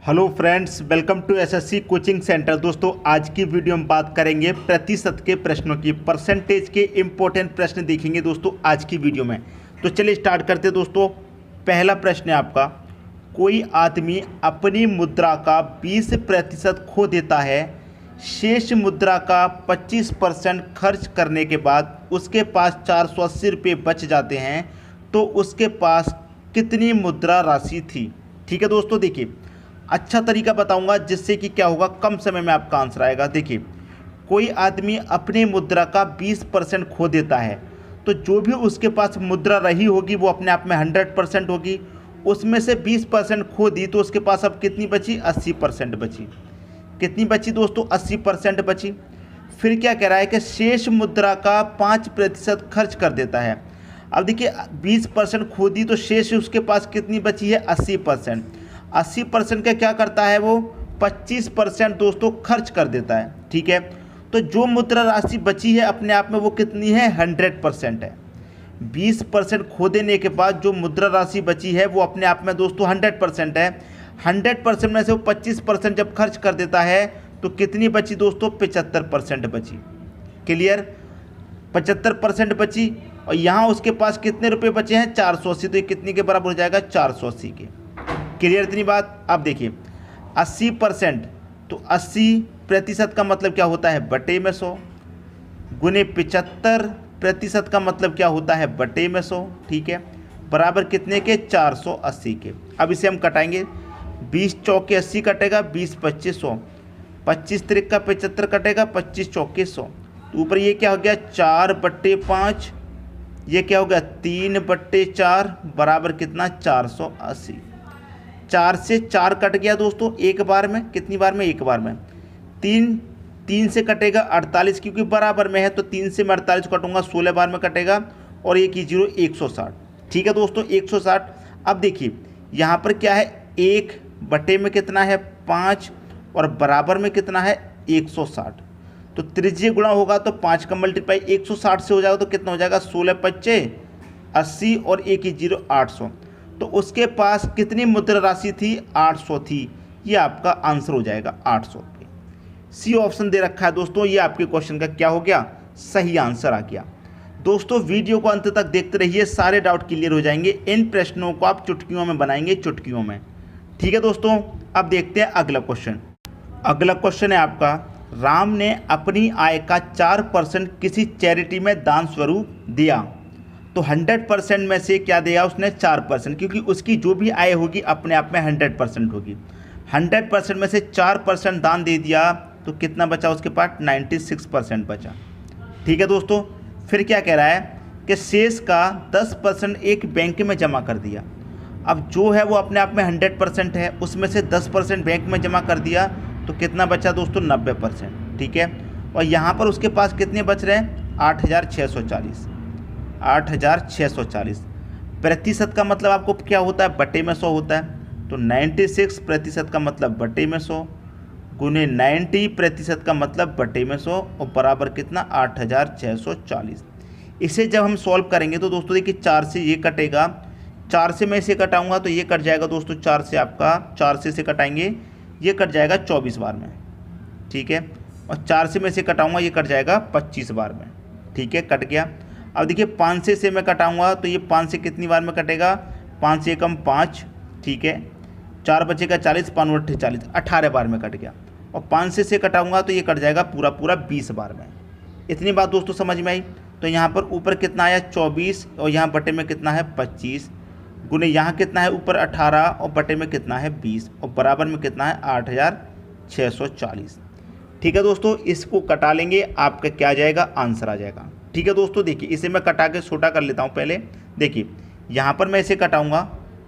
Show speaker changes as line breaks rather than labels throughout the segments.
Hello friends, welcome to SSC coaching centre. दोस्तों, आज की वीडियो में बात करेंगे प्रतिशत के प्रश्नों की। परसेंटेज के इम्पोर्टेंट प्रश्न देखेंगे दोस्तों आज की वीडियो में। तो चलिए स्टार्ट करते हैं दोस्तों। पहला प्रश्न है आपका, कोई आदमी अपनी मुद्रा का 20% खो देता है, शेष मुद्रा का 25% खर्च करने के बाद उसके पास 480 रुपये बच जाते हैं, तो उसके पास कितनी मुद्रा राशि थी। ठीक है दोस्तों, देखिए अच्छा तरीका बताऊंगा जिससे कि क्या होगा, कम समय में आपका आंसर आएगा। देखिए, कोई आदमी अपनी मुद्रा का 20% खो देता है, तो जो भी उसके पास मुद्रा रही होगी वो अपने आप में 100% होगी। उसमें से 20% खो दी तो उसके पास अब कितनी बची, 80% बची। कितनी बची दोस्तों, 80% बची। फिर क्या कह रहा है कि शेष मुद्रा का 5% खर्च कर देता है। अब देखिए 20% खो दी तो शेष उसके पास कितनी बची है, 80%। 80% का क्या करता है वो, 25% दोस्तों खर्च कर देता है। ठीक है, तो जो मुद्रा राशि बची है अपने आप में वो कितनी है, 100% है। 20% खो देने के बाद जो मुद्रा राशि बची है वो अपने आप में दोस्तों 100% है। 100% में से वो 25% जब खर्च कर देता है तो कितनी बची दोस्तों, 75% बची। क्लियर, 75% बची। और यहाँ उसके पास कितने रुपए बचे हैं, 480। तो ये कितने के बराबर हो जाएगा, 480 के। क्लियर इतनी बात। अब देखिए 80%, तो 80% का मतलब क्या होता है, बटे में 100, गुने 75% का मतलब क्या होता है, बटे में 100। ठीक है, बराबर कितने के, 480 के। अब इसे हम कटाएंगे, 20 चौके 80 कटेगा, 20 25 100, 25 तिरका 75 कटेगा, 25 चौके 100। तो ऊपर ये क्या हो गया, 4/5, ये क्या हो गया, 3/4, बराबर कितना, 480। 4 से 4 कट गया दोस्तों एक बार में। कितनी बार में, एक बार में। 3 से कटेगा 48, क्योंकि बराबर में है तो 3 से मैं 48 कटूंगा, 16 बार में कटेगा। और एक ही जीरो, 160। ठीक है दोस्तों, 160। अब देखिए यहाँ पर क्या है, 1 बटे में कितना है, 5, और बराबर में कितना है, 160। तो त्रिज्य गुणा होगा तो 5 का मल्टीप्लाई 160 से हो जाएगा, तो कितना हो जाएगा, 16 25 80, और एक ही जीरो, 800। तो उसके पास कितनी मुद्रा राशि थी, 800 थी। ये आपका आंसर हो जाएगा 800 रुपये। सी ऑप्शन दे रखा है दोस्तों, ये आपके क्वेश्चन का क्या हो गया, सही आंसर आ गया। दोस्तों वीडियो को अंत तक देखते रहिए, सारे डाउट क्लियर हो जाएंगे। इन प्रश्नों को आप चुटकियों में बनाएंगे, चुटकियों में। ठीक है दोस्तों, अब देखते हैं अगला क्वेश्चन। अगला क्वेश्चन है आपका, राम ने अपनी आय का 4% किसी चैरिटी में दान स्वरूप दिया, तो 100% में से क्या दिया उसने, 4%, क्योंकि उसकी जो भी आय होगी अपने आप में 100% होगी। 100% में से 4% दान दे दिया तो कितना बचा उसके पास, 96% बचा। ठीक है दोस्तों, फिर क्या कह रहा है कि शेष का 10% एक बैंक में जमा कर दिया। अब जो है वो अपने आप में 100% है, उसमें से 10% बैंक में जमा कर दिया तो कितना बचा दोस्तों, 90%। ठीक है, और यहाँ पर उसके पास कितने बच रहे हैं, 8640। 8640 प्रतिशत का मतलब आपको क्या होता है, बटे में 100 होता है। तो 96% का मतलब बटे में 100, गुने 90% का मतलब बटे में 100, और बराबर कितना, 8640। इसे जब हम सॉल्व करेंगे तो दोस्तों देखिए 4 से ये कटेगा, 4 से मैं इसे कटाऊंगा तो ये कट जाएगा दोस्तों, 4 से आपका, 4 से इसे कटाएंगे, ये कट जाएगा 24 बार में। ठीक है, और 4 से मैं इसे कटाऊंगा, ये कट जाएगा 25 बार में। ठीक है, कट गया। अब देखिए 5 से मैं कटाऊंगा तो ये 5 से कितनी बार में कटेगा, 5 से कम 5। ठीक है, 4 बचेगा 40, 5 8 40, 18 बार में कट गया। और 5 से कटाऊंगा तो ये कट जाएगा पूरा पूरा 20 बार में। इतनी बात दोस्तों समझ में आई। तो यहाँ पर ऊपर कितना आया, 24, और यहाँ बटे में कितना है, 25, गुने यहाँ कितना है, ऊपर 18, और बटे में कितना है, 20, और बराबर में कितना है, 8640। ठीक है दोस्तों, इसको कटा लेंगे, आपका क्या आ जाएगा, आंसर आ जाएगा। ठीक है दोस्तों, देखिए इसे मैं कटा के छोटा कर लेता हूँ पहले। देखिए यहाँ पर मैं इसे कटाऊँगा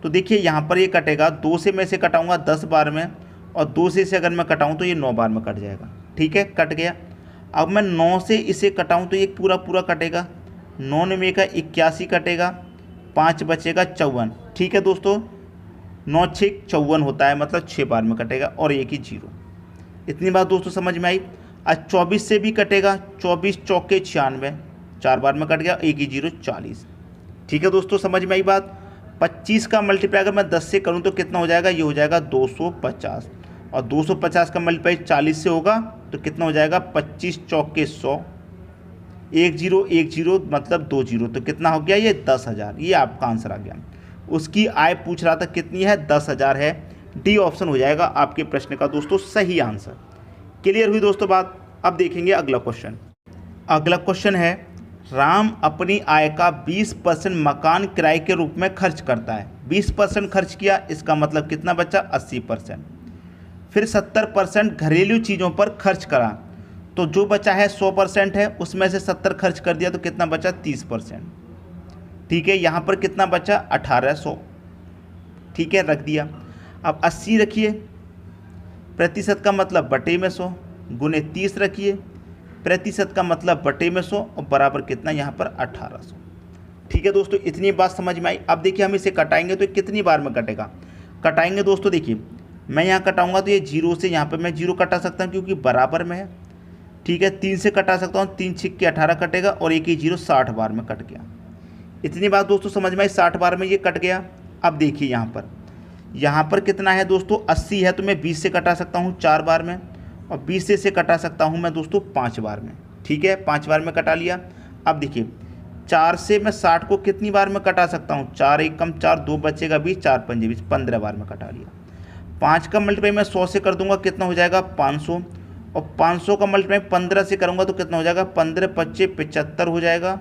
तो देखिए यहाँ पर ये कटेगा, 2 से मैं इसे कटाऊँगा 10 बार में, और 2 से इसे अगर मैं कटाऊँ तो ये 9 बार में कट जाएगा। ठीक है, कट गया। अब मैं 9 से इसे कटाऊँ तो ये पूरा पूरा कटेगा, 9 में का 81 कटेगा, 5 बचेगा 54। ठीक है दोस्तों, 9 6 54 होता है, मतलब 6 बार में कटेगा, और एक ही जीरो। इतनी बात दोस्तों समझ में आई। आज 24 से भी कटेगा, 24 चौके 96, 4 बार में कट गया, एक ही जीरो, 40। ठीक है दोस्तों, समझ में आई बात। 25 का मल्टीप्लाई अगर मैं 10 से करूं तो कितना हो जाएगा, ये हो जाएगा 250, और 250 का मल्टीप्लाई 40 से होगा तो कितना हो जाएगा, 25 चौके 100, 1010 मतलब 20, तो कितना हो गया, ये 10,000। ये आपका आंसर आ गया। उसकी आय पूछ रहा था कितनी है, 10,000 है। डी ऑप्शन हो जाएगा आपके प्रश्न का दोस्तों सही आंसर। क्लियर हुई दोस्तों बात। अब देखेंगे अगला क्वेश्चन। अगला क्वेश्चन है, राम अपनी आय का 20% मकान किराए के रूप में खर्च करता है। 20% खर्च किया, इसका मतलब कितना बचा, 80%। फिर 70% घरेलू चीज़ों पर खर्च करा, तो जो बचा है 100% है, उसमें से 70 खर्च कर दिया तो कितना बचा, 30%। ठीक है, यहाँ पर कितना बचा, 1800। ठीक है, रख दिया। अब 80 रखिए, प्रतिशत का मतलब बटे में 100, गुने 30 रखिए, प्रतिशत का मतलब बटे में 100, और बराबर कितना यहाँ पर 1800। ठीक है दोस्तों, इतनी बात समझ में आई। अब देखिए हम इसे कटाएंगे तो कितनी बार में कटेगा, कटाएंगे दोस्तों। देखिए मैं यहाँ कटाऊंगा तो ये 0 से यहाँ पर मैं 0 कटा सकता हूँ क्योंकि बराबर में है। ठीक है, 3 से कटा सकता हूँ, 3 छिक के 18 कटेगा, और एक ही 0 60 बार में कट गया। इतनी बात दोस्तों समझ में आई, 60 बार में ये कट गया। अब देखिए यहाँ पर कितना है दोस्तों, 80 है, तो मैं 20 से कटा सकता हूँ 4 बार में, और 20 से कटा सकता हूँ मैं दोस्तों 5 बार में। ठीक है, 5 बार में कटा लिया। अब देखिए 4 से मैं 60 को कितनी बार में कटा सकता हूँ, 4 एक कम 4, 2 बचेगा 20, 4 पंजे 20, 15 बार में कटा लिया। 5 का मल्टीप्लाई मैं 100 से कर दूंगा, कितना हो जाएगा, 500, और 500 का मल्टीप्लाई 15 से करूँगा तो कितना हो जाएगा, 15 25 75 हो जाएगा,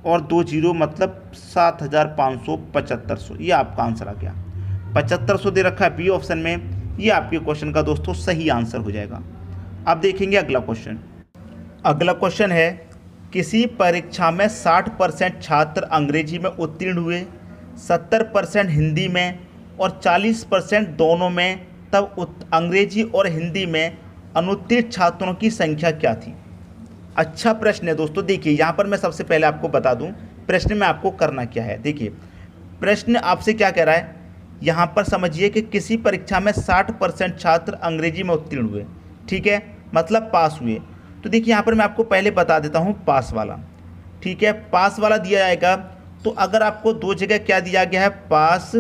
और 2 0 मतलब 7500। ये आपका आंसर आ गया। 7500 दे रखा है बी ऑप्शन में। ये आपके क्वेश्चन का दोस्तों सही आंसर हो जाएगा। अब देखेंगे अगला क्वेश्चन। अगला क्वेश्चन है, किसी परीक्षा में 60% छात्र अंग्रेजी में उत्तीर्ण हुए, 70% हिंदी में और 40% दोनों में, तब अंग्रेजी और हिंदी में अनुत्तीर्ण छात्रों की संख्या क्या थी। अच्छा प्रश्न है दोस्तों। देखिए यहाँ पर मैं सबसे पहले आपको बता दूं प्रश्न में आपको करना क्या है। देखिए प्रश्न आपसे क्या कह रहा है, यहाँ पर समझिए कि किसी परीक्षा में 60% छात्र अंग्रेजी में उत्तीर्ण हुए। ठीक है, मतलब पास हुए। तो देखिए यहाँ पर मैं आपको पहले बता देता हूँ पास वाला। ठीक है, पास वाला दिया जाएगा तो अगर आपको दो जगह क्या दिया गया है, पास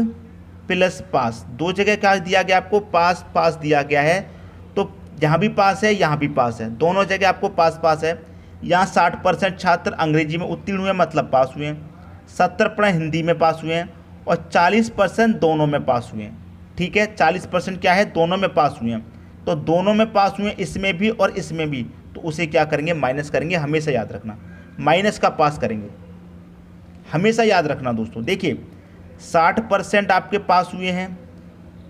प्लस पास, दो जगह क्या दिया गया आपको, पास पास दिया गया है, तो यहाँ भी पास है यहाँ भी पास है, दोनों जगह आपको पास पास है। यहाँ 60% छात्र अंग्रेजी में उत्तीर्ण हुए मतलब पास हुए हैं, 70% हिंदी में पास हुए हैं, और 40% दोनों में पास हुए हैं। ठीक है, 40% क्या है, दोनों में पास हुए हैं। तो दोनों में पास हुए इसमें भी और इसमें भी, तो उसे क्या करेंगे, माइनस करेंगे। हमेशा याद रखना माइनस का पास करेंगे, हमेशा याद रखना दोस्तों। देखिए 60% आपके पास हुए हैं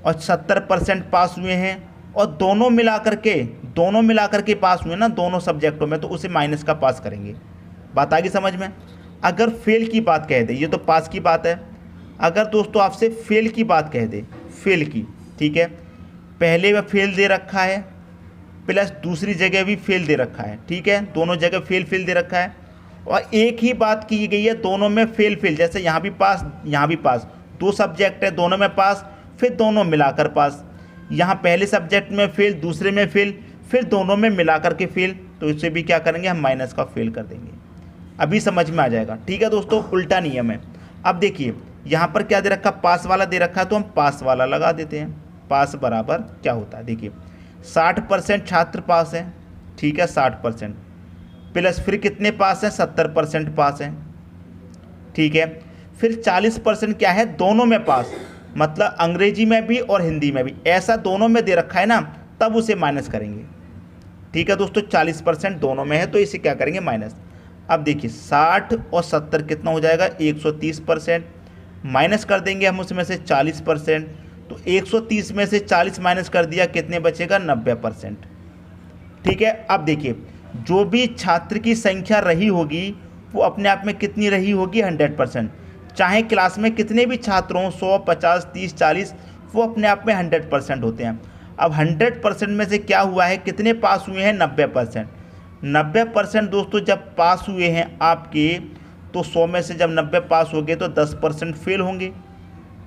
और 70% पास हुए हैं, और दोनों मिलाकर के पास हुए ना दोनों सब्जेक्टों में, तो उसे माइनस का पास करेंगे। बात आ गई समझ में। अगर फेल की बात कह दे, ये तो पास की बात है, अगर दोस्तों आपसे फेल की बात कह दे, फेल की, ठीक है, पहले में फेल दे रखा है प्लस दूसरी जगह भी फेल दे रखा है। ठीक है, दोनों जगह फेल दे रखा है, और एक ही बात की गई है दोनों में फेल, जैसे यहाँ भी पास यहाँ भी पास, दो सब्जेक्ट है दोनों में पास, फिर दोनों मिलाकर पास। यहाँ पहले सब्जेक्ट में फेल, दूसरे में फेल, फिर दोनों में मिलाकर के फेल, तो इससे भी क्या करेंगे, हम माइनस का फेल कर देंगे। अभी समझ में आ जाएगा। ठीक है दोस्तों, उल्टा नियम है। अब देखिए यहाँ पर क्या दे रखा, पास वाला दे रखा है, तो हम पास वाला लगा देते हैं। पास बराबर क्या होता है, देखिए 60% छात्र पास हैं। ठीक है, 60% प्लस फिर कितने पास हैं, 70% पास हैं। ठीक है, फिर 40% क्या है, दोनों में पास, मतलब अंग्रेजी में भी और हिंदी में भी, ऐसा दोनों में दे रखा है ना, तब उसे माइनस करेंगे। ठीक है दोस्तों, 40% दोनों में है तो इसे क्या करेंगे, माइनस। अब देखिए 60 और 70 कितना हो जाएगा, 130%, माइनस कर देंगे हम उसमें से 40%, तो 130 में से 40 माइनस कर दिया, कितने बचेगा, 90%। ठीक है, अब देखिए जो भी छात्र की संख्या रही होगी वो अपने आप में कितनी रही होगी, 100%। चाहे क्लास में कितने भी छात्र हों, 100 50 30 40, वो अपने आप में 100% होते हैं। अब 100% में से क्या हुआ है, कितने पास हुए हैं, 90%। 90% दोस्तों जब पास हुए हैं आपके, तो 100 में से जब 90 पास हो गए तो 10% फेल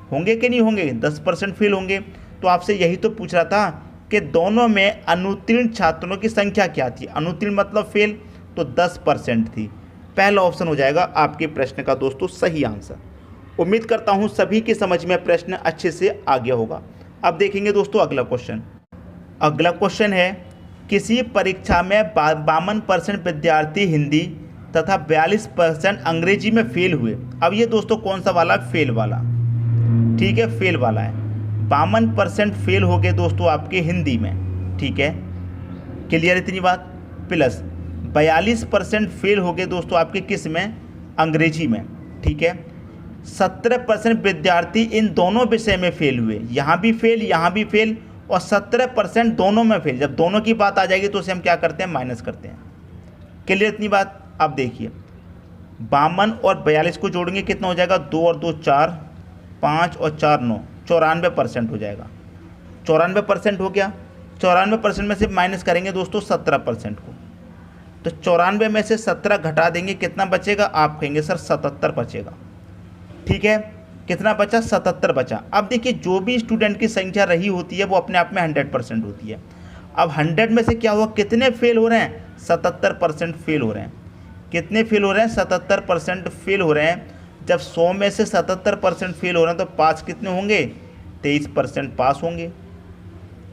होंगे कि नहीं होंगे, 10% फेल होंगे। तो आपसे यही तो पूछ रहा था कि दोनों में अनुत्तीर्ण छात्रों की संख्या क्या थी। अनुत्तीर्ण मतलब फेल, तो 10% थी। पहला ऑप्शन हो जाएगा आपके प्रश्न का दोस्तों सही आंसर। उम्मीद करता हूँ सभी के समझ में प्रश्न अच्छे से आ गया होगा। अब देखेंगे दोस्तों अगला क्वेश्चन। अगला क्वेश्चन है, किसी परीक्षा में 52% विद्यार्थी हिंदी तथा 42% अंग्रेजी में फेल हुए। अब ये दोस्तों कौन सा वाला? फेल वाला। ठीक है, फेल वाला है। 52% फेल हो गए दोस्तों आपके हिंदी में। ठीक है, क्लियर इतनी बात। प्लस 42% फेल हो गए दोस्तों आपके किस में? अंग्रेजी में। ठीक है, 17% विद्यार्थी इन दोनों विषय में फेल हुए। यहाँ भी फेल, यहाँ भी फेल, और 17% दोनों में फेल। जब दोनों की बात आ जाएगी तो उसे हम क्या करते हैं? माइनस करते हैं। क्लियर इतनी बात। अब देखिए 52 और 42 को जोड़ेंगे कितना हो जाएगा? 2 और 2 4, 5 और 4 9, 94% हो जाएगा। 94% हो गया। 94% में से माइनस करेंगे दोस्तों 17% को, तो 94 में से 17 घटा देंगे, कितना बचेगा? आप कहेंगे सर 77 बचेगा। ठीक है, कितना बचा? 77 बचा। अब देखिए जो भी स्टूडेंट की संख्या रही होती है वो अपने आप में 100% होती है। अब 100 में से क्या हुआ? कितने फेल हो रहे हैं? 77% फेल हो रहे हैं। कितने फेल हो रहे हैं? 77% फेल हो रहे हैं। जब 100 में से 77% फेल हो रहे हैं तो पास कितने होंगे? 23% पास होंगे।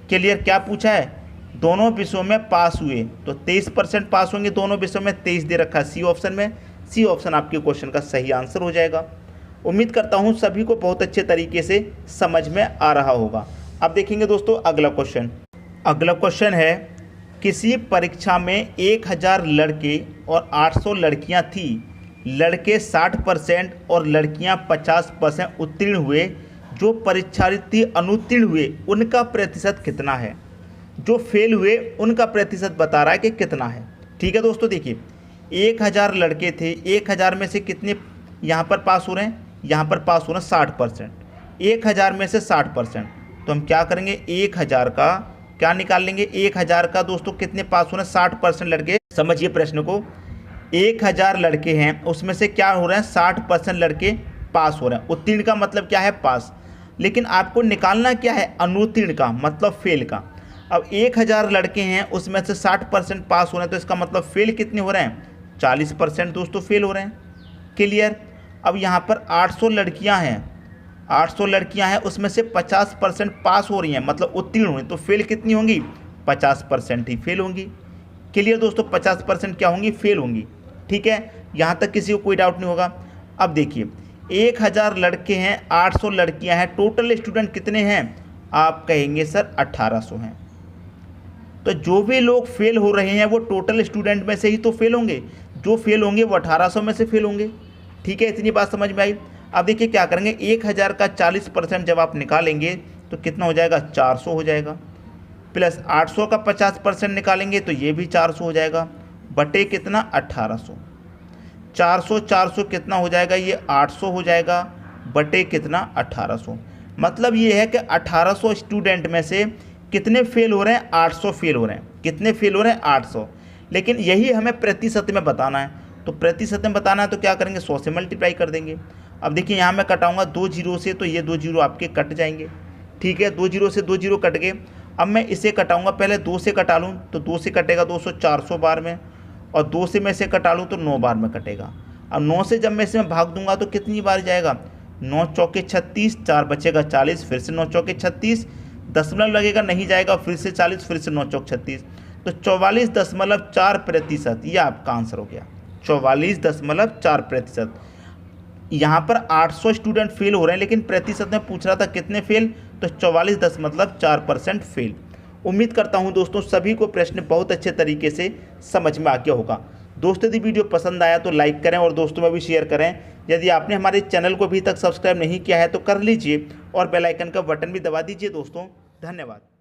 क्लियर? क्या पूछा है? दोनों विषयों में पास हुए तो 23% पास होंगे। दोनों विषयों में 23 दे रखा है सी ऑप्शन में। सी ऑप्शन आपके क्वेश्चन का सही आंसर हो जाएगा। उम्मीद करता हूँ सभी को बहुत अच्छे तरीके से समझ में आ रहा होगा। अब देखेंगे दोस्तों अगला क्वेश्चन। अगला क्वेश्चन है, किसी परीक्षा में 1000 लड़के और 800 लड़कियां थी। लड़के 60% और लड़कियां 50% उत्तीर्ण हुए। जो परीक्षार्थी अनुत्तीर्ण हुए उनका प्रतिशत कितना है? जो फेल हुए उनका प्रतिशत बता रहा है कि कितना है। ठीक है दोस्तों, देखिए 1000 लड़के थे, 1000 में से कितने यहाँ पर पास हो रहे हैं? यहाँ पर पास हो रहे हैं 60%। 1000 में से 60%, तो हम क्या करेंगे? 1000 का क्या निकाल लेंगे? 1000 का दोस्तों कितने पास हो रहे हैं? 60% लड़के। समझिए प्रश्न को, 1000 लड़के हैं उसमें से क्या हो रहे हैं? 60% लड़के पास हो रहे हैं। उत्तीर्ण का मतलब क्या है? पास। लेकिन आपको निकालना क्या है? अनुत्तीर्ण का मतलब फेल का। अब 1000 लड़के हैं उसमें से 60% पास हो रहे हैं, तो इसका मतलब फेल कितने हो रहे हैं? 40% दोस्तों फेल हो रहे हैं। क्लियर? अब यहाँ पर 800 लड़कियाँ हैं, 800 लड़कियाँ हैं उसमें से 50% पास हो रही हैं, मतलब उत्तीर्ण हुई, तो फेल कितनी होंगी? 50% ही फेल होंगी। क्लियर दोस्तों? 50% क्या होंगी? फेल होंगी। ठीक है, यहाँ तक किसी को कोई डाउट नहीं होगा। अब देखिए 1000 लड़के हैं, 800 लड़कियाँ हैं, टोटल स्टूडेंट कितने हैं? आप कहेंगे सर 1800 हैं। तो जो भी लोग फेल हो रहे हैं वो टोटल स्टूडेंट में से ही तो फेल होंगे। जो फेल होंगे वो 1800 में से फेल होंगे। ठीक है, इतनी बात समझ में आई। अब देखिए क्या करेंगे, 1000 का 40% जब आप निकालेंगे तो कितना हो जाएगा? 400 हो जाएगा। प्लस 800 का 50% निकालेंगे तो ये भी 400 हो जाएगा, बटे कितना? 1800। 400 400 कितना हो जाएगा? ये 800 हो जाएगा, बटे कितना? 1800। मतलब ये है कि 1800 स्टूडेंट में से कितने फेल हो रहे हैं? 800 फेल हो रहे हैं। कितने फेल हो रहे हैं? 800। लेकिन यही हमें प्रतिशत में बताना है, तो प्रतिशत में बताना है तो क्या करेंगे? 100 से मल्टीप्लाई कर देंगे। अब देखिए यहाँ मैं कटाऊंगा 2 जीरो से, तो ये 2 जीरो आपके कट जाएंगे। ठीक है, 2 जीरो से 2 जीरो कट गए। अब मैं इसे कटाऊंगा, पहले 2 से कटा लूँ तो 2 से कटेगा 200 400 बार में, और 2 से मैं इसे कटा लूँ तो 9 बार में कटेगा। अब 9 से जब मैं इसमें भाग दूंगा तो कितनी बार जाएगा? 9 चौके 36, 4 बचेगा 40, फिर से 9 चौके 36, दशमलव लगेगा नहीं जाएगा, फिर से 40, फिर से 9 चौक 36, तो 44.4%। ये आपका आंसर हो गया, 44.4%। यहाँ पर 800 स्टूडेंट फेल हो रहे हैं, लेकिन प्रतिशत में पूछ रहा था कितने फेल, तो 44.4% फेल। उम्मीद करता हूँ दोस्तों सभी को प्रश्न बहुत अच्छे तरीके से समझ में आ गया होगा। दोस्तों यदि वीडियो पसंद आया तो लाइक करें और दोस्तों में भी शेयर करें। यदि आपने हमारे चैनल को अभी तक सब्सक्राइब नहीं किया है तो कर लीजिए और बेल आइकन का बटन भी दबा दीजिए दोस्तों। धन्यवाद।